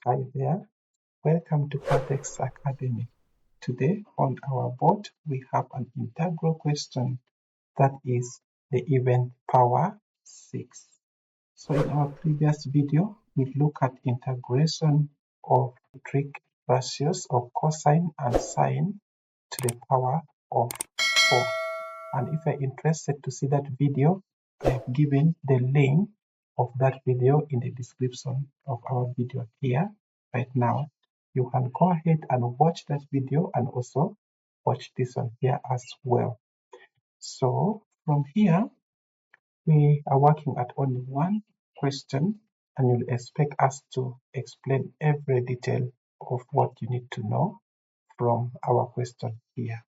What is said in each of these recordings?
Hi there, welcome to Caltex Academy. Today on our board we have an integral question that is the even power 6. So in our previous video we look at integration of trig ratios of cosine and sine to the power of 4. And if you're interested to see that video, I have given the link of that video in the description of our video here right now. You can go ahead and watch that video and also watch this one here as well. So from here, we are working at only one question, and you'll expect us to explain every detail of what you need to know from our question here.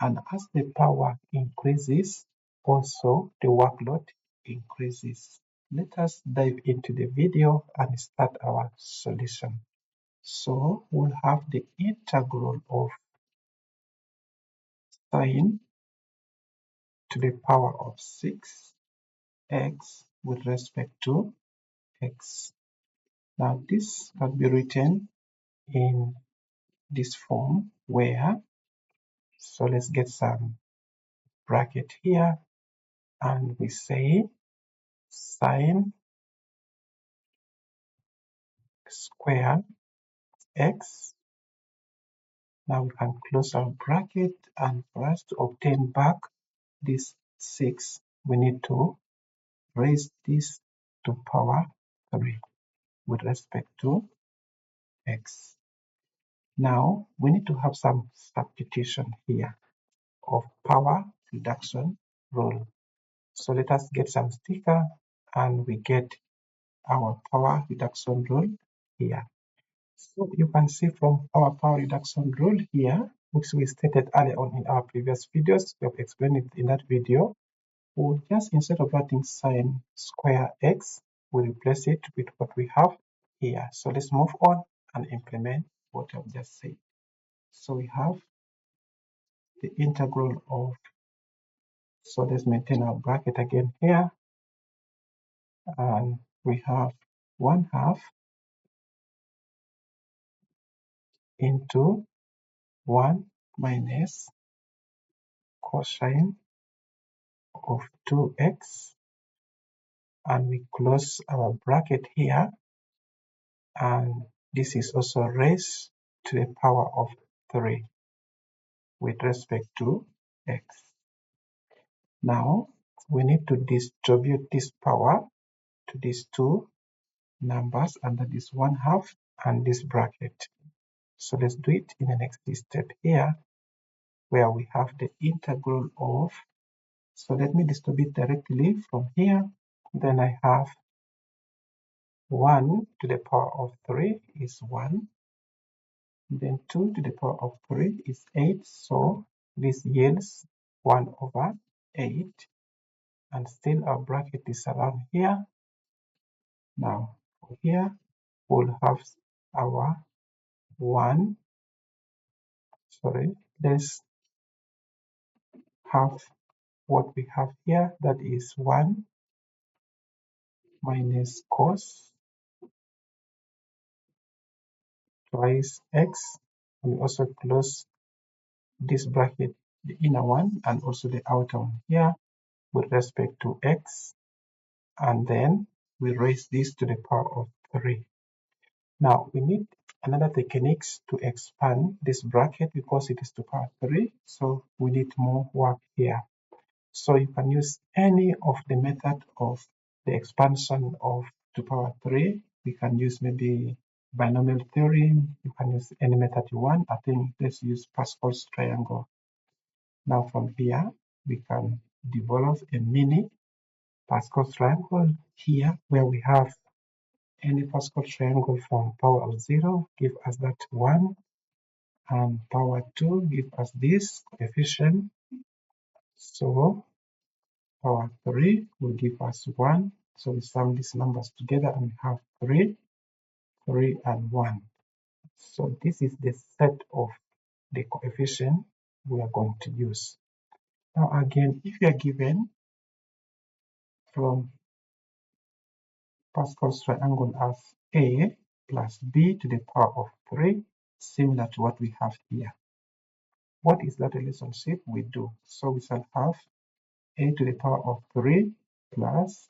And as the power increases, also the workload increases. Let us dive into the video and start our solution. So we'll have the integral of sine to the power of 6x with respect to x. Now this can be written in this form where, so let's get some bracket here, and we say sine square x. Now we can close our bracket, and for us to obtain back this 6, we need to raise this to power 3 with respect to x. Now we need to have some substitution here of power reduction rule. So let us get some sticker and we get our power reduction rule here. So you can see from our power reduction rule here, which we stated earlier on in our previous videos, we have explained it in that video. We'll just, instead of writing sine square x, we'll replace it with what we have here. So let's move on and implement what I've just said. So we have the integral of, so let's maintain our bracket again here, and we have 1/2 into 1 minus cosine of 2x, and we close our bracket here, and this is also raised to the power of 3 with respect to x. Now we need to distribute this power to these two numbers, and that is 1/2 and this bracket. So let's do it in the next step here, where we have the integral of, so let me distribute directly from here. Then I have 1 to the power of 3 is 1. Then 2 to the power of 3 is 8. So this yields 1/8. And still our bracket is around here. Now here we'll have our 1. Sorry, let's have what we have here, that is 1 minus cos twice x, and we also close this bracket, the inner one and also the outer one here with respect to x, and then we raise this to the power of 3. Now we need another techniques to expand this bracket because it is to power 3, so we need more work here. So you can use any of the method of the expansion of to power 3. We can use maybe binomial theorem. You can use any method you want. I think let's use Pascal's triangle. Now from here, we can develop a mini Pascal's triangle here, where we have any Pascal triangle from power of 0 give us that 1, and power 2 give us this coefficient. So power 3 will give us 1. So we sum these numbers together and we have 3, 3 and 1. So this is the set of the coefficient we are going to use. Now again, if you are given from Pascal's triangle as A, plus b to the power of 3, similar to what we have here. What is that relationship we do? So we shall have a to the power of 3 plus,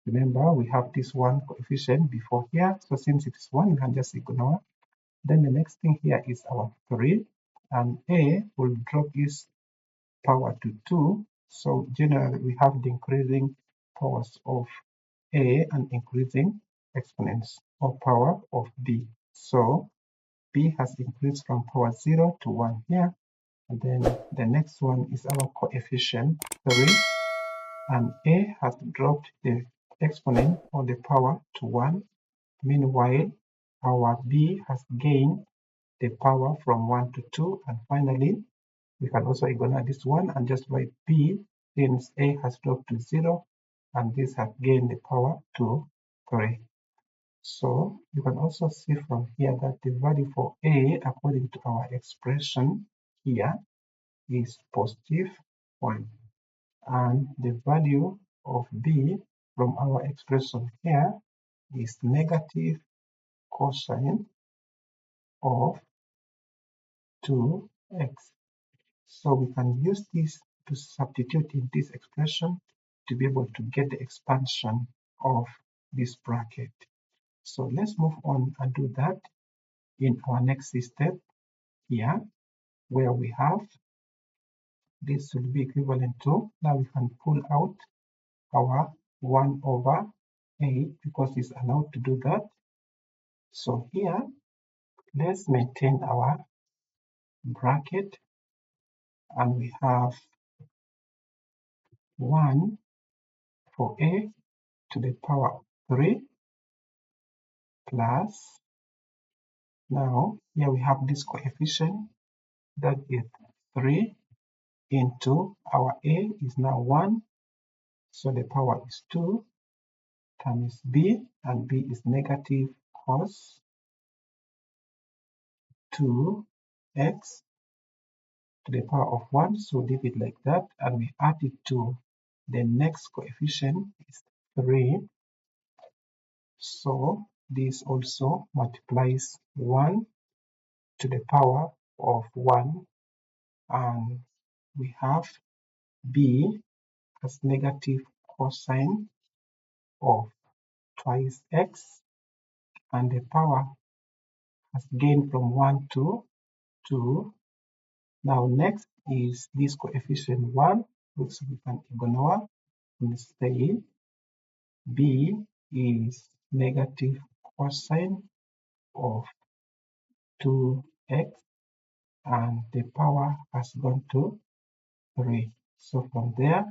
remember we have this one coefficient before here, so since it is 1 we can just ignore. Then the next thing here is our 3, and a will drop its power to 2. So generally we have the increasing powers of a and increasing exponents or power of b. So b has increased from power 0 to 1 here. And then the next one is our coefficient 3, and a has dropped the exponent or the power to 1. Meanwhile, our b has gained the power from 1 to 2. And finally, we can also ignore this one and just write b, since a has dropped to 0 and this has gained the power to 3. So you can also see from here that the value for a, according to our expression here, is positive 1. And the value of b from our expression here is negative cosine of 2x. So we can use this to substitute in this expression to be able to get the expansion of this bracket. So let's move on and do that in our next step here, where we have this will be equivalent to, now we can pull out our 1 over 8 because it's allowed to do that. So here, let's maintain our bracket, and we have 1 for a to the power 3 plus, now here we have this coefficient that is 3 into our a is now 1, so the power is 2 times b, and b is negative cos 2x to the power of 1, so leave it like that, and we add it to the next coefficient is 3, so this also multiplies 1 to the power of 1, and we have b as negative cosine of twice x, and the power has gained from 1 to 2. Now next is this coefficient 1, which we can ignore. Instead, b is negative cosine of 2x, and the power has gone to 3. So from there,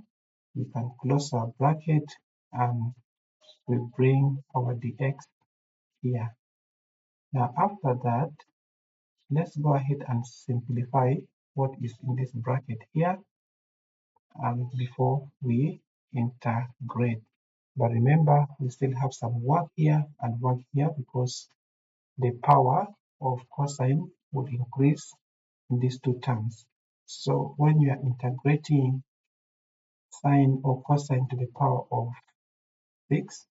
we can close our bracket and we bring our dx here. Now after that, let's go ahead and simplify what is in this bracket here, and before we integrate. But remember, we still have some work here and work here because the power of cosine would increase in these two terms. So when you are integrating sine or cosine to the power of 6,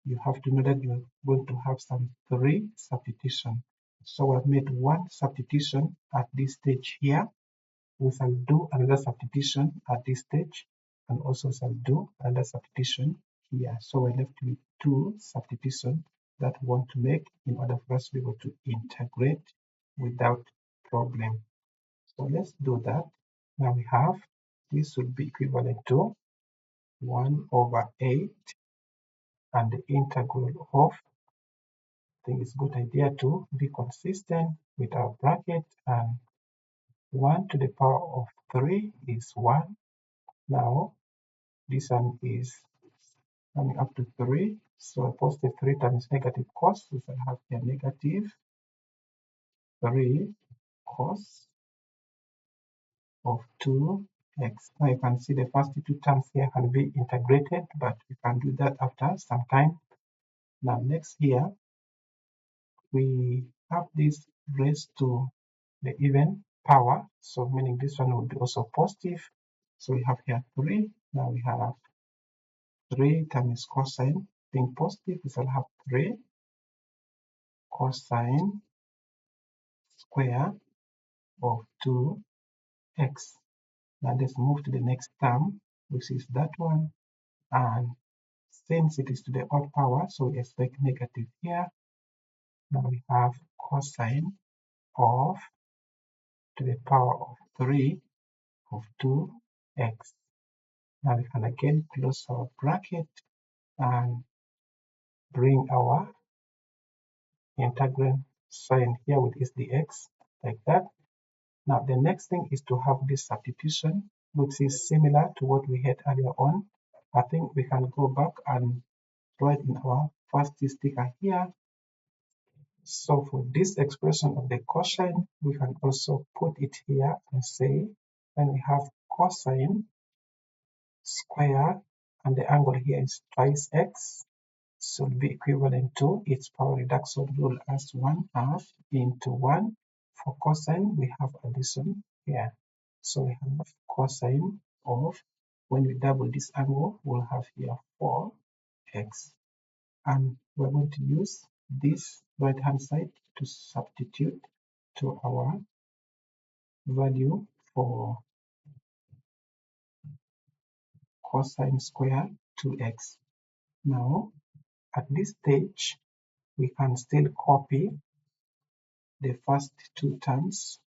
you have to know that you're going to have some 3 substitution. So I've made one substitution at this stage here. We shall do another substitution at this stage, and also shall do another substitution here. So we're left with 2 substitutions that we want to make in order for us to be able to integrate without problem. So let's do that. Now we have, this will be equivalent to 1 over 8, and the integral of, I think it's a good idea to be consistent with our bracket, and 1 to the power of 3 is 1. Now this one is coming up to 3, so positive 3 times negative cos, we shall have here negative 3 cos of 2x. Now you can see the first two terms here can be integrated, but we can do that after some time. Now next here, we have this raised to the even power, so meaning this one will be also positive. So we have here 3, now we have 3 times cosine being positive, we shall have 3 cosine square of 2x. Now let's move to the next term, which is that one. And since it is to the odd power, so we expect negative here. Now we have cosine of to the power of 3 of 2x. Now we can again close our bracket and bring our integral sign here with its dx like that. Now the next thing is to have this substitution, which is similar to what we had earlier on. I think we can go back and write in our first sticker here. So for this expression of the cosine, we can also put it here and say, when we have cosine square and the angle here is twice x, so it'll be equivalent to its power reduction rule as 1/2 into 1. For cosine, we have addition here. So we have cosine of, when we double this angle, we'll have here 4x. And we're going to use this right hand side to substitute to our value for cosine square 2x. Now, at this stage, we can still copy the first two terms,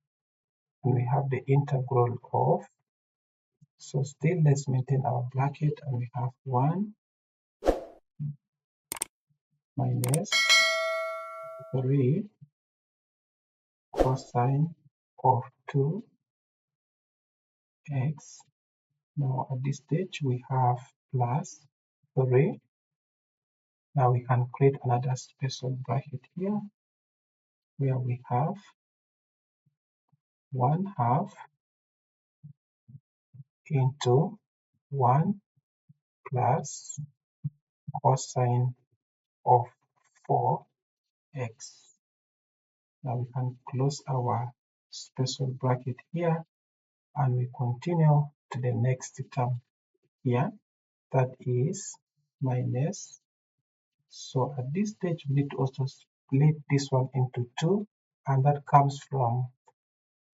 and we have the integral of, so still let's maintain our bracket, and we have 1 minus 3 cosine of 2x. Now at this stage we have plus 3. Now we can create another special bracket here where we have 1/2 into 1 plus cosine of 4x. Now we can close our special bracket here and we continue to the next term here, that is minus. So at this stage we need to also split this one into 2, and that comes from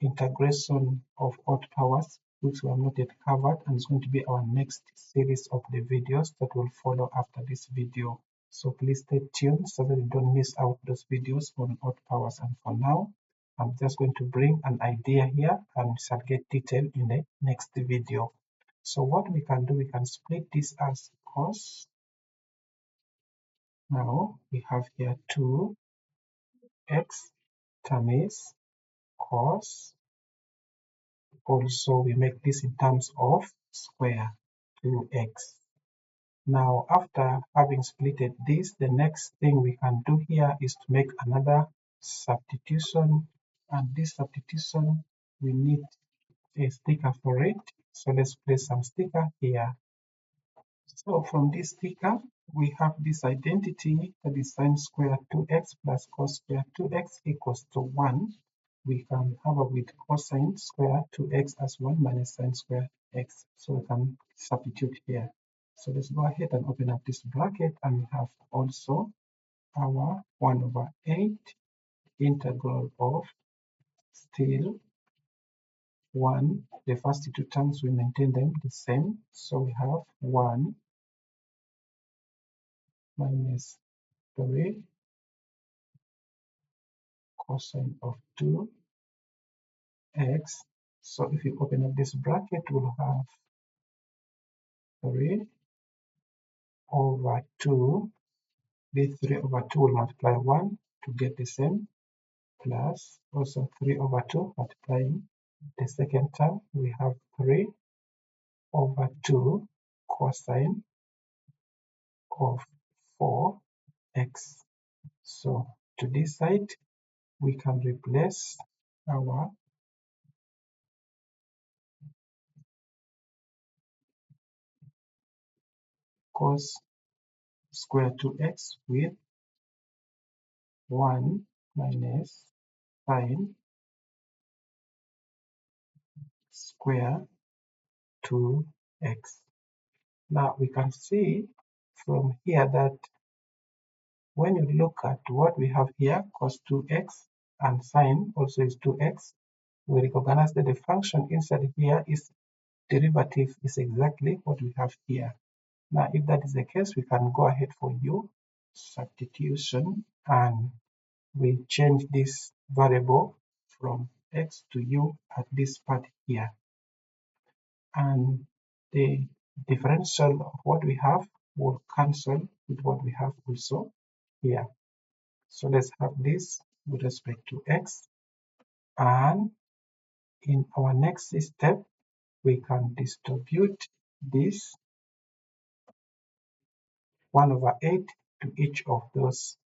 integration of odd powers, which we have not yet covered, and it's going to be our next series of the videos that will follow after this video. So please stay tuned so that you don't miss out those videos on odd powers. And for now, I'm just going to bring an idea here and shall get detail in the next video. So what we can do, we can split this as cos. Now we have here 2x times cos. Also, we make this in terms of square 2x. Now, after having splitted this, the next thing we can do here is to make another substitution. And this substitution, we need a sticker for it. So let's place some sticker here. So from this sticker, we have this identity, that is sine square 2x plus cos square 2x equals to 1. We can have it with cosine square 2x as 1 minus sine square x. So we can substitute here. So let's go ahead and open up this bracket, and we have also our 1/8 integral of still 1. The first two terms, we maintain them the same. So we have 1 minus 3 cosine of 2x. So if you open up this bracket, we'll have 3 over 2. This 3 over 2 will multiply 1 to get the same, plus also 3 over 2 multiplying the second term. We have 3 over 2 cosine of 4x. So to this side, we can replace our cos square 2x with 1 minus sine square 2x. Now we can see from here that when you look at what we have here, cos 2x and sine also is 2x, we recognize that the function inside here is derivative is exactly what we have here. Now, if that is the case, we can go ahead for u substitution, and we change this variable from x to u at this part here. And the differential of what we have will cancel with what we have also here. So let's have this with respect to x, and in our next step we can distribute this 1/8 to each of those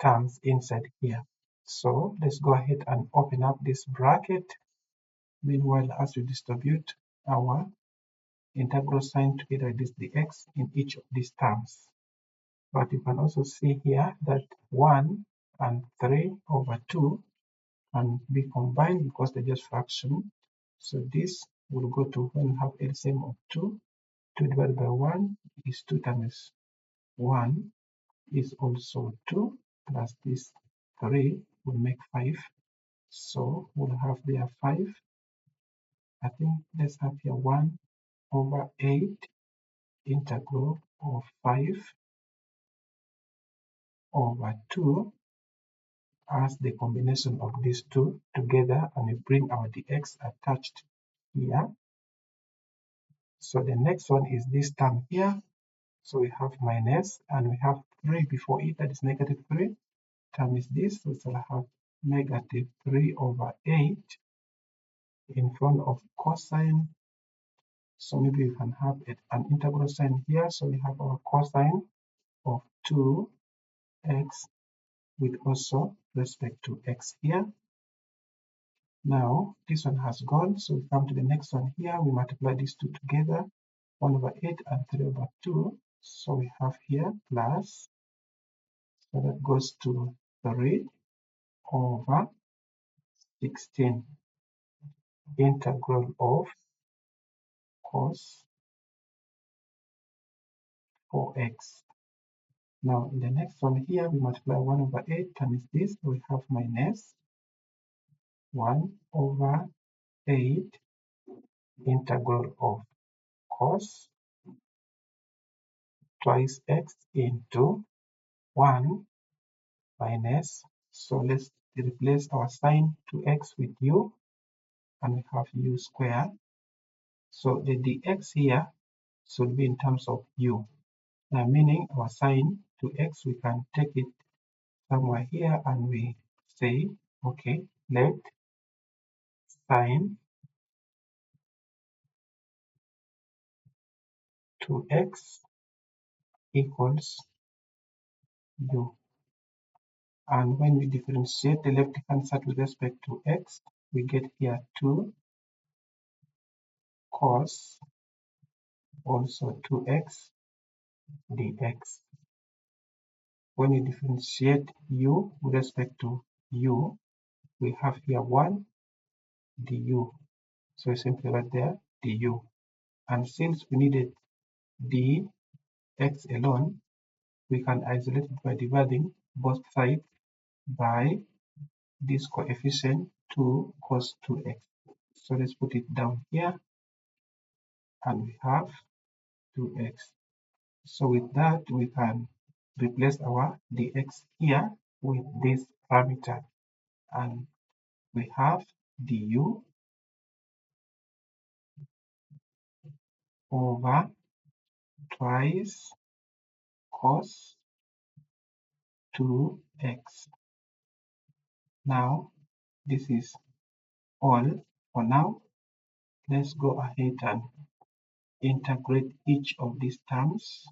terms inside here. So let's go ahead and open up this bracket. Meanwhile, as we distribute our integral sign together with this dx in each of these terms. But you can also see here that 1 and 3/2 can be combined because they're just fraction. So this will go to, when you have LCM of 2, 2 divided by 1 is 2 times 1 is also 2, plus this 3 will make 5. So we'll have there 5. I think let's have here 1/8 integral of 5/2 as the combination of these two together, and we bring our dx attached here. So the next one is this term here. So we have minus, and we have 3 before it, that is -3 times this, so we'll have -3/8 in front of cosine. So maybe we can have an integral sign here. So we have our cosine of 2x with also respect to x here. Now this one has gone, so we come to the next one here. We multiply these two together, 1/8 and 3/2. So we have here plus, so that goes to 3/16 integral of cos 4x. Now in the next one here, we multiply 1/8 times this, we have minus 1/8 integral of cos twice x into 1 minus, so let's replace our sine to x with u, and we have u squared. So the dx here should be in terms of u. Now meaning our sine to x, we can take it somewhere here, and we say, okay, let sine to x equals u. And when we differentiate the left hand side with respect to x, we get here 2 cos also 2x dx. When you differentiate u with respect to u, we have here 1 du. So we simply write there du. And since we needed dx alone, we can isolate it by dividing both sides by this coefficient 2 cos 2x. So let's put it down here, and we have 2x. So with that, we can replace our dx here with this parameter, and we have du over twice cos 2x. Now this is all for now. Let's go ahead and integrate each of these terms.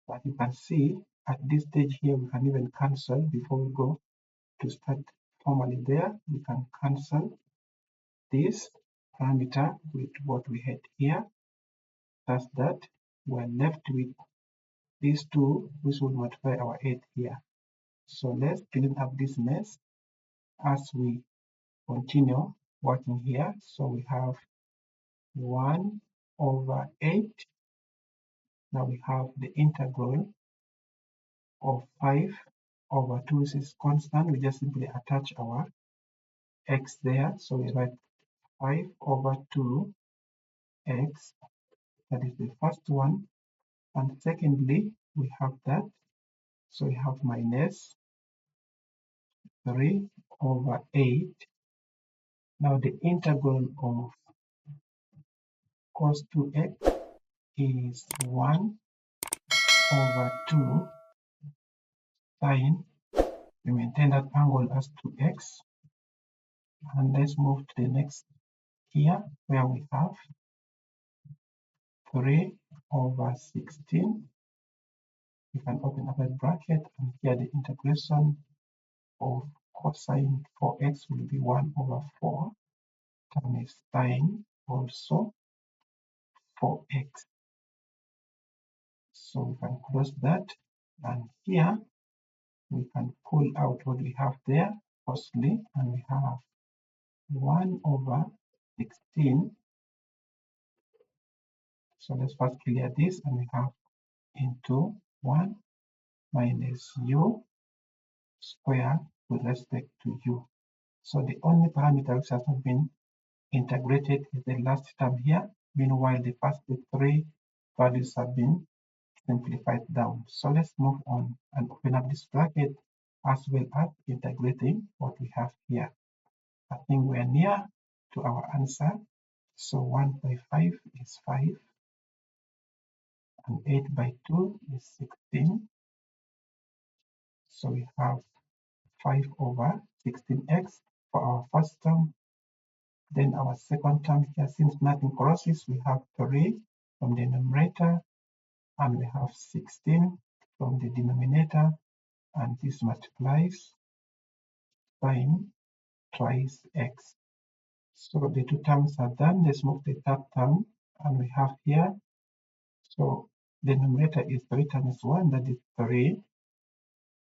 But you can see at this stage here, we can even cancel before we go to start formally there. We can cancel this parameter with what we had here, such that we're left with these two, which will multiply our 8 here. So let's clean up this mess as we continue working here. So we have 1/8. Now we have the integral of 5 over 2 is constant. We just simply attach our x there. So we write 5 over 2 x. That is the first one. And secondly, we have that. So we have minus 3 over 8. Now the integral of cos 2x is 1 over 2 sine. We maintain that angle as 2x. And let's move to the next here, where we have 3 over 16. We can open up a bracket, and here the integration of cosine 4x will be 1 over 4 times sine also 4x. So we can close that, and here we can pull out what we have there firstly, and we have 1 over 16. So let's first clear this, and we have into 1 minus u square with respect to u. So the only parameter which has not been integrated is the last term here. Meanwhile, the first three values have been simplified down. So let's move on and open up this bracket as well as integrating what we have here. I think we are near to our answer. So 1 by 5 is 5, and 8 by 2 is 16. So we have 5 over 16x for our first term. Then our second term here, since nothing crosses, we have 3 from the numerator, and we have 16 from the denominator, and this multiplies sine twice x. So the two terms are done. Let's move to the third term, and we have here, so the numerator is 3 times 1, that is 3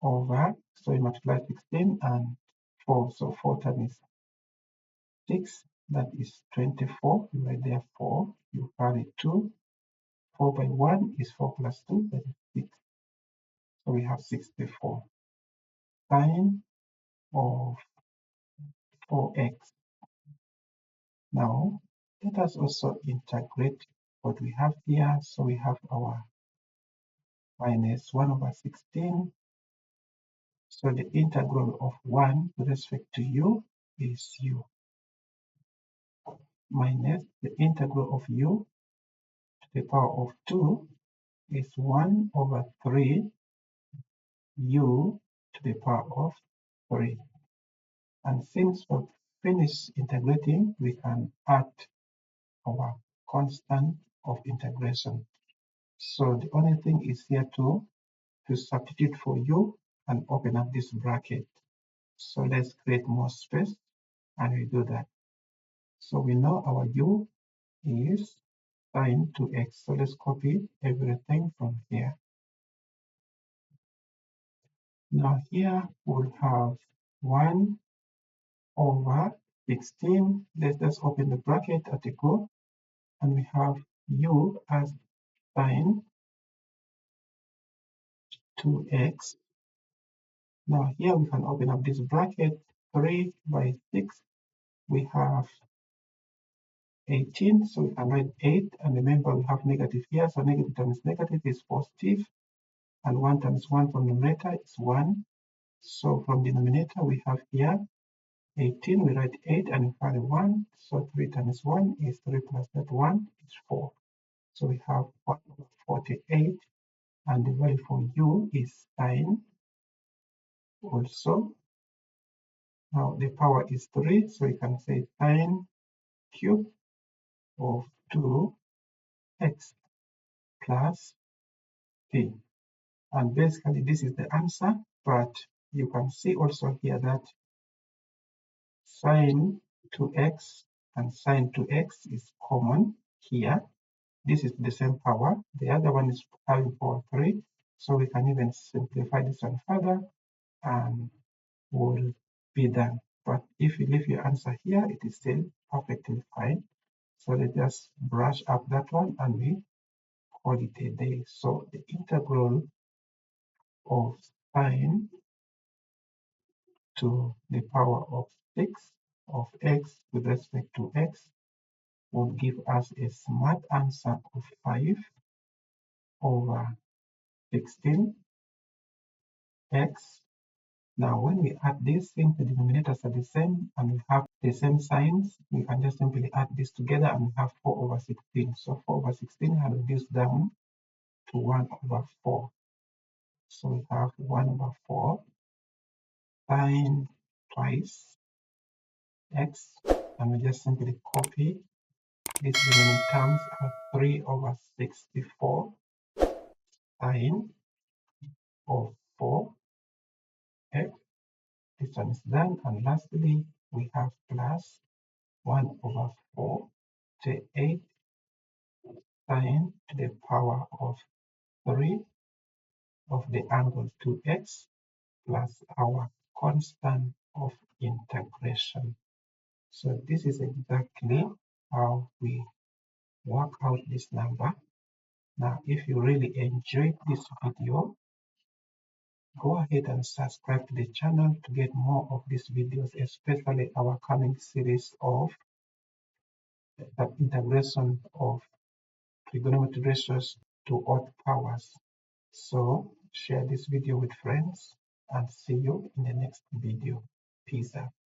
over, so we multiply 16 and 4, so 4 times 6, that is 24. You write there 4, you carry 2. 4 by 1 is 4 plus 2, that is 6. So we have 64. Sine of 4x. Now, let us also integrate what we have here. So we have our minus 1 over 16. So the integral of 1 with respect to u is u, minus the integral of u to the power of 2 is 1 over 3 u to the power of 3. And since we've finished integrating, we can add our constant of integration. So the only thing is here to substitute for u and open up this bracket. So let's create more space, and we do that. So we know our u is sine 2x. So let's copy everything from here. Now here we'll have 1 over 16. Let's just open the bracket at a go, and we have u as sine 2x. Now here we can open up this bracket. 3 by 6, we have 18, so we can write 8, and remember we have negative here, so negative times negative is positive, and 1 times 1 from numerator is 1. So from denominator we have here 18, we write 8 and we carry 1, so 3 times 1 is 3 plus that 1 is 4. So we have 1 over 48, and the value for u is sine also. Now the power is 3, so we can say sine cube of 2x plus p. And basically this is the answer, but you can see also here that sine 2x and sine 2x is common here. This is the same power. The other one is having power 3, so we can even simplify this one further and we'll be done. But if you leave your answer here, it is still perfectly fine. So let's just brush up that one and we call it a day. So the integral of sine to the power of 6 of x with respect to x would give us a smart answer of 5 over 16 x. Now, when we add this, since the denominators are the same and we have the same signs, we can just simply add this together and we have 4 over 16. So 4 over 16 has reduced down to 1 over 4. So we have 1 over 4 sine twice x, and we just simply copy these remaining terms as 3 over 64 sine of 4 x. This one is done, and lastly we have plus 1 over 4 to 8 sine to the power of 3 of the angle 2x plus our constant of integration. So this is exactly how we work out this number. Now, if you really enjoyed this video, go ahead and subscribe to the channel to get more of these videos, especially our coming series of the integration of trigonometric ratios to odd powers. So share this video with friends and see you in the next video. Peace out.